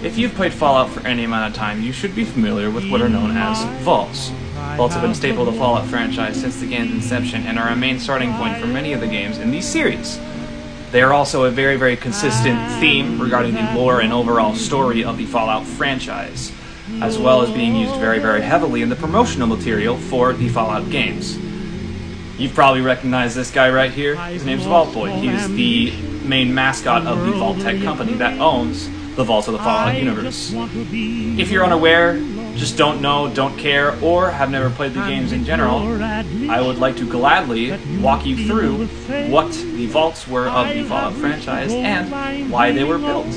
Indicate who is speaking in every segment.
Speaker 1: If you've played Fallout for any amount of time, you should be familiar with what are known as vaults. Vaults have been a staple of the Fallout franchise since the game's inception and are a main starting point for many of the games in these series. They are also a very consistent theme regarding the lore and overall story of the Fallout franchise, as well as being used very heavily in the promotional material for the Fallout games. You've probably recognized this guy right here. His name's Vault Boy. He's the main mascot of the Vault-Tec company that owns the vaults of the Fallout universe. If you're unaware, just don't know, don't care, or have never played the games in general, I would like to gladly walk you through what the vaults were of the Fallout franchise and why they were built.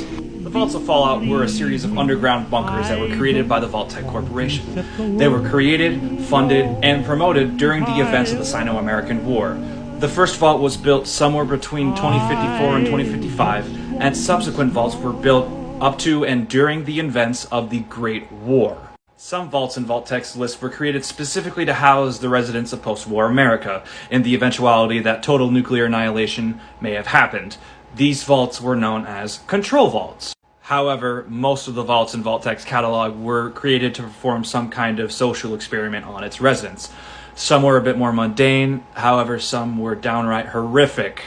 Speaker 1: The Vaults of Fallout were a series of underground bunkers that were created by the Vault-Tec Corporation. They were created, funded, and promoted during the events of the Sino-American War. The first vault was built somewhere between 2054 and 2055, and subsequent vaults were built up to and during the events of the Great War. Some vaults in Vault-Tec's list were created specifically to house the residents of post-war America, in the eventuality that total nuclear annihilation may have happened. These vaults were known as control vaults. However, most of the vaults in Vault-Tec's catalog were created to perform some kind of social experiment on its residents. Some were a bit more mundane, however some were downright horrific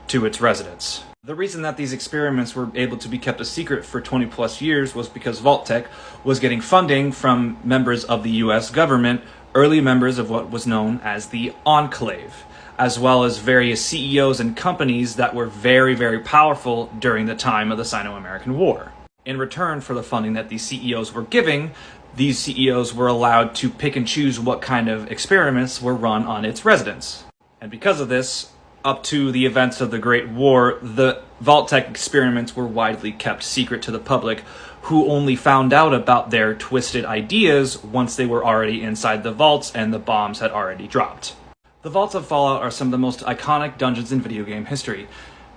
Speaker 1: to its residents. The reason that these experiments were able to be kept a secret for 20 plus years was because Vault-Tec was getting funding from members of the US government, early members of what was known as the Enclave, as well as various CEOs and companies that were very powerful during the time of the Sino-American War. In return for the funding that these CEOs were giving, these CEOs were allowed to pick and choose what kind of experiments were run on its residents. And because of this, up to the events of the Great War, the Vault-Tec experiments were widely kept secret to the public, who only found out about their twisted ideas once they were already inside the vaults and the bombs had already dropped. The Vaults of Fallout are some of the most iconic dungeons in video game history,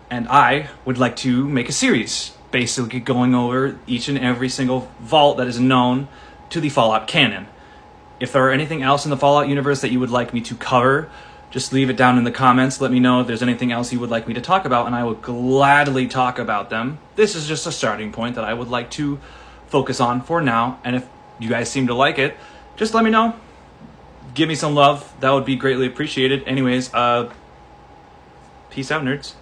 Speaker 1: and I would like to make a series, basically going over each and every single vault that is known to the Fallout canon. If there are anything else in the Fallout universe that you would like me to cover, just leave it down in the comments. Let me know if there's anything else you would like me to talk about, and I will gladly talk about them. This is just a starting point that I would like to focus on for now, and if you guys seem to like it, just let me know. Give me some love. That would be greatly appreciated. Anyways, peace out, nerds.